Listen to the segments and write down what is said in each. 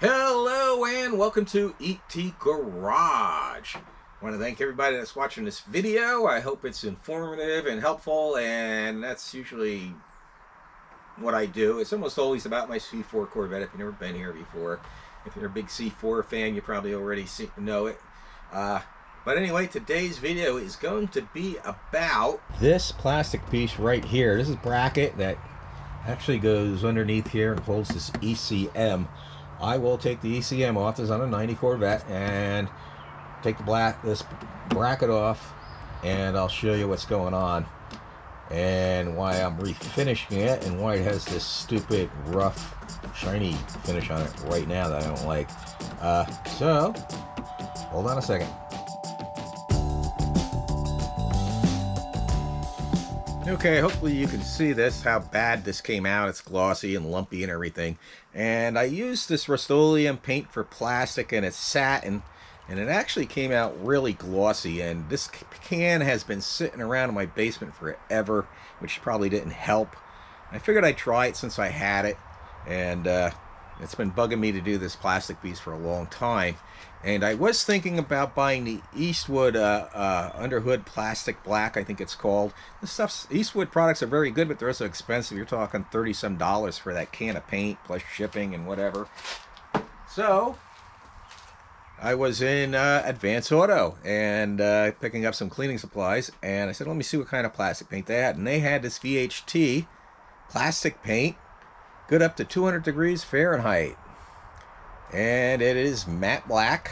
Hello and welcome to ET Garage. I want to thank everybody that's watching this video. I hope it's informative and helpful, and that's usually what I do. It's almost always about my C4 Corvette if you've never been here before. If you're a big C4 fan, you probably already know it. But anyway, today's video is going to be about this plastic piece right here. This is a bracket that actually goes underneath here and holds this ECM. I will take the ECM off. This is on a 90 Corvette, and take this bracket off, and I'll show you what's going on and why I'm refinishing it and why it has this stupid rough shiny finish on it right now that I don't like. So hold on a second. Okay, hopefully you can see this, how bad this came out. It's glossy and lumpy and everything. And I used this Rust-Oleum paint for plastic, and it's satin, and it actually came out really glossy. And this can has been sitting around in my basement forever, which probably didn't help. I figured I'd try it since I had it, and it's been bugging me to do this plastic piece for a long time. And I was thinking about buying the Eastwood Underhood Plastic Black, I think it's called. Eastwood products are very good, but they're also expensive. You're talking $30 some for that can of paint, plus shipping and whatever. So I was in Advance Auto and picking up some cleaning supplies, and I said, let me see what kind of plastic paint they had. And they had this VHT plastic paint, good up to 200 degrees Fahrenheit. And it is matte black.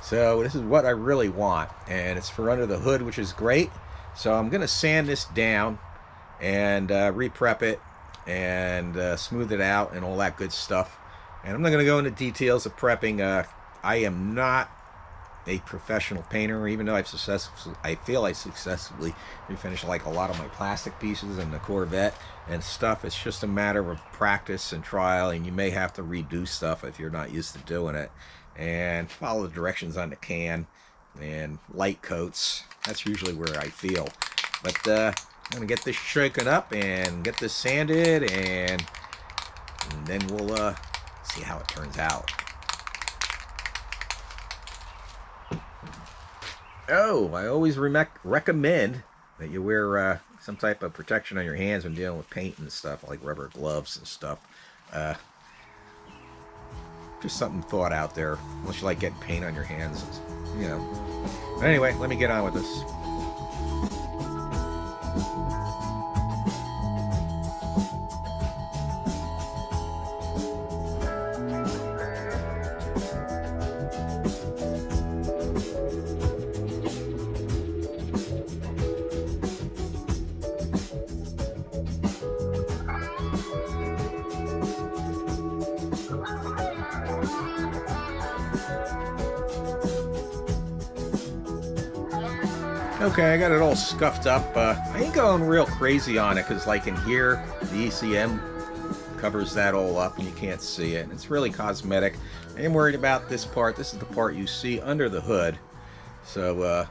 So this is what I really want, and it's for under the hood, which is great. So I'm gonna sand this down and re-prep it and smooth it out and all that good stuff. And I'm not gonna go into details of prepping. I am not a professional painter, even though I feel I successfully refinished like a lot of my plastic pieces and the Corvette and stuff. It's just a matter of practice and trial, and you may have to redo stuff if you're not used to doing it, and follow the directions on the can and light coats. That's usually where I feel. But I'm gonna get this shaken up and get this sanded, and then we'll see how it turns out. Oh, I always recommend that you wear some type of protection on your hands when dealing with paint and stuff, like rubber gloves and stuff. Just something thought out there, unless you like getting paint on your hands, you know. But anyway, let me get on with this. Okay, I got it all scuffed up. I ain't going real crazy on it, because like in here, the ECM covers that all up and you can't see it. And it's really cosmetic. I am worried about this part. This is the part you see under the hood. So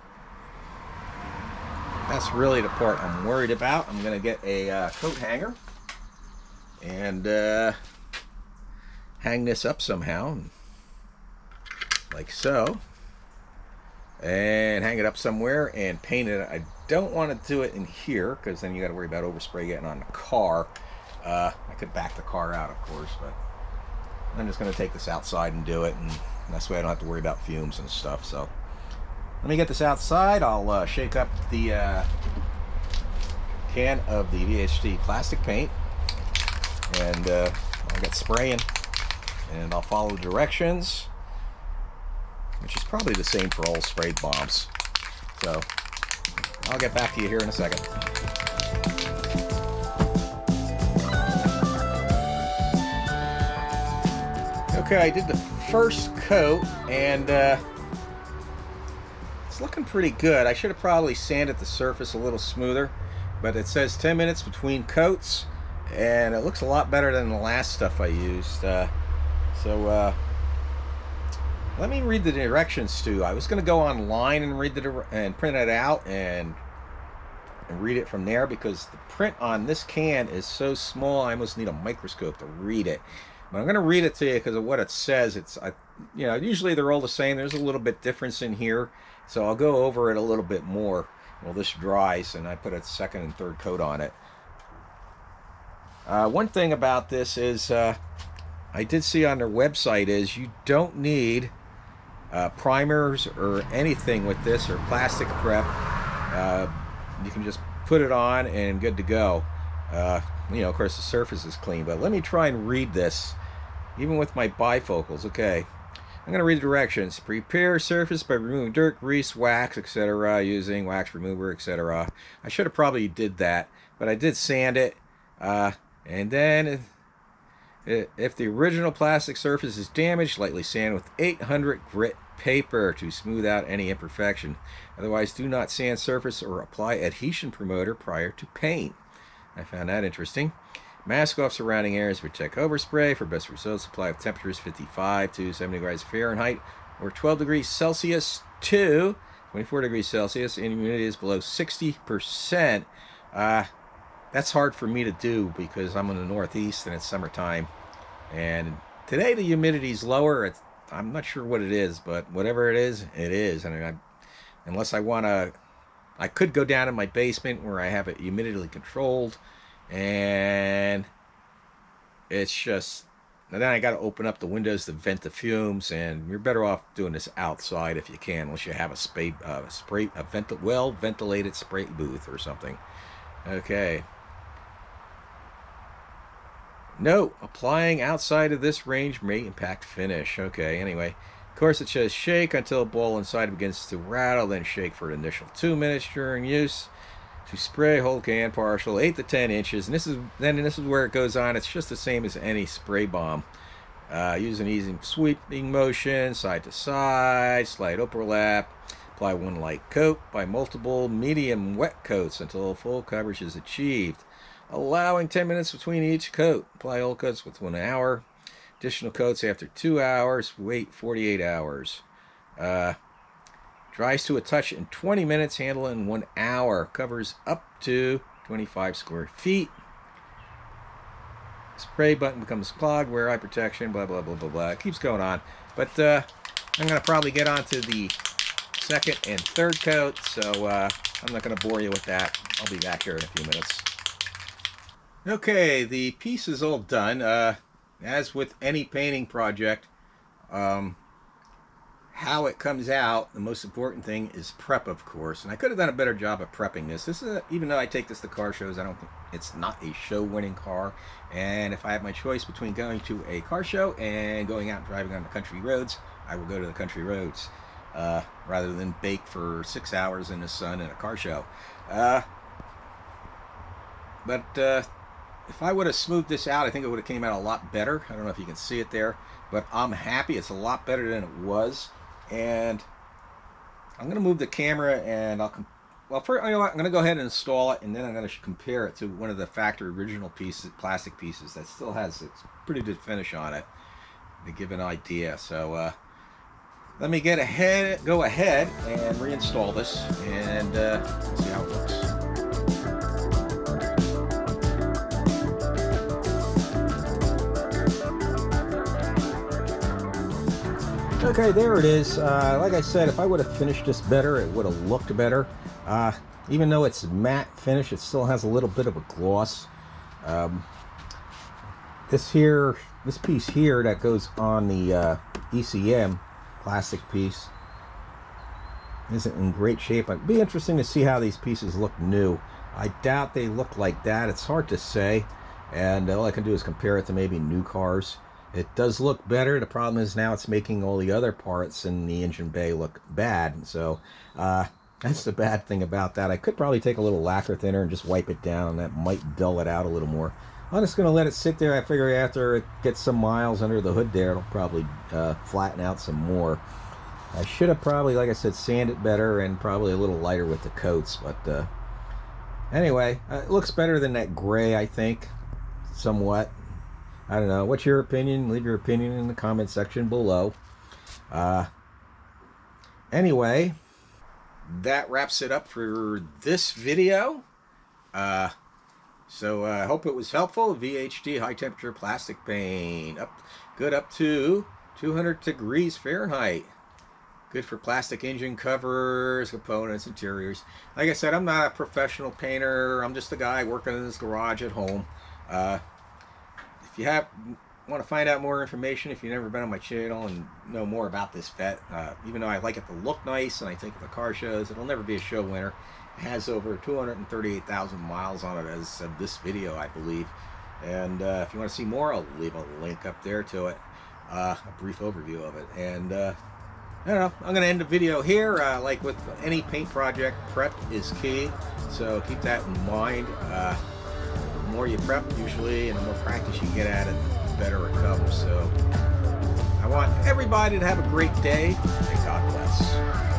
that's really the part I'm worried about. I'm going to get a coat hanger and hang this up somehow, like so. And hang it up somewhere and paint it. I don't want to do it in here, because then you got to worry about overspray getting on the car. I could back the car out, of course, but I'm just going to take this outside and do it, and that's way I don't have to worry about fumes and stuff. So let me get this outside. I'll shake up the can of the VHT plastic paint, and I'll get spraying, and I'll follow directions, which is probably the same for all sprayed bombs. So I'll get back to you here in a second. Okay, I did the first coat, and it's looking pretty good. I should have probably sanded the surface a little smoother, but it says 10 minutes between coats, and it looks a lot better than the last stuff I used. Let me read the directions too. I was going to go online and read and print it out and read it from there, because the print on this can is so small I almost need a microscope to read it. But I'm going to read it to you because of what it says. Usually they're all the same. There's a little bit difference in here, so I'll go over it a little bit more. Well, this dries, and I put a second and third coat on it. One thing about this is I did see on their website is you don't need primers or anything with this, or plastic prep. You can just put it on and good to go. Of course the surface is clean, but let me try and read this even with my bifocals. Okay, I'm going to read the directions. Prepare surface by removing dirt, grease, wax, etc. using wax remover, etc. I should have probably did that, but I did sand it. And then if the original plastic surface is damaged, lightly sand with 800 grit paper to smooth out any imperfection. Otherwise, do not sand surface or apply adhesion promoter prior to paint. I found that interesting. Mask off surrounding areas, protect overspray. For best results, apply with temperatures 55 to 70 degrees Fahrenheit or 12 degrees Celsius to 24 degrees Celsius, and humidity is below 60%. That's hard for me to do because I'm in the Northeast and it's summertime. And today the humidity is lower. I'm not sure what it is, but whatever it is, it is. And unless I want to, I could go down in my basement where I have it humidity controlled, and it's just, and then I got to open up the windows to vent the fumes, and you're better off doing this outside if you can, unless you have a well-ventilated spray booth or something. Okay. Note, applying outside of this range may impact finish. Okay, anyway. Of course, it says shake until the ball inside begins to rattle, then shake for an initial 2 minutes during use. To spray, hold can partial 8 to 10 inches. And this is where it goes on. It's just the same as any spray bomb. Use an easy sweeping motion, side to side, slight overlap. Apply one light coat by multiple medium wet coats until full coverage is achieved, allowing 10 minutes between each coat. Apply all coats with 1 hour. Additional coats after 2 hours. Wait 48 hours. Dries to a touch in 20 minutes. Handle in 1 hour. Covers up to 25 square feet. Spray button becomes clogged. Wear eye protection. Blah, blah, blah, blah, blah. It keeps going on. But I'm going to probably get on to the second and third coat. So I'm not going to bore you with that. I'll be back here in a few minutes. Okay, the piece is all done. As with any painting project, how it comes out, the most important thing is prep, of course. And I could have done a better job of prepping this. Even though I take this to car shows, I don't think it's not a show-winning car. And if I have my choice between going to a car show and going out and driving on the country roads, I will go to the country roads rather than bake for 6 hours in the sun in a car show. If I would have smoothed this out, I think it would have came out a lot better. I don't know if you can see it there, but I'm happy. It's a lot better than it was. And I'm going to move the camera, and first, you know what? I'm going to go ahead and install it, and then I'm going to compare it to one of the factory original pieces, plastic pieces that still has its pretty good finish on it to give an idea. So let me go ahead and reinstall this and see how it looks. Okay, there it is. Like I said, if I would have finished this better, it would have looked better. Even though it's matte finish, it still has a little bit of a gloss. This piece here that goes on the ECM plastic piece isn't in great shape. It'd be interesting to see how these pieces look new. I doubt they look like that. It's hard to say, and all I can do is compare it to maybe new cars. It does look better. The problem is now it's making all the other parts in the engine bay look bad. So that's the bad thing about that. I could probably take a little lacquer thinner and just wipe it down, and that might dull it out a little more. I'm just going to let it sit there. I figure after it gets some miles under the hood there, it'll probably flatten out some more. I should have probably, like I said, sanded it better and probably a little lighter with the coats. But anyway, it looks better than that gray, I think, somewhat. I don't know. What's your opinion? Leave your opinion in the comment section below. Anyway, that wraps it up for this video. So I hope it was helpful. VHD, high temperature plastic paint, good up to 200 degrees Fahrenheit. Good for plastic engine covers, components, interiors. Like I said, I'm not a professional painter. I'm just a guy working in this garage at home. If you want to find out more information, if you've never been on my channel and know more about this Vette, even though I like it to look nice and I take it to car shows, it'll never be a show winner. It has over 238,000 miles on it as of this video, I believe. And if you want to see more, I'll leave a link up there to it, a brief overview of it. And I don't know, I'm going to end the video here. Like with any paint project, prep is key, so keep that in mind. The more you prep, usually, and the more practice you get at it, the better it comes. So I want everybody to have a great day, and God bless.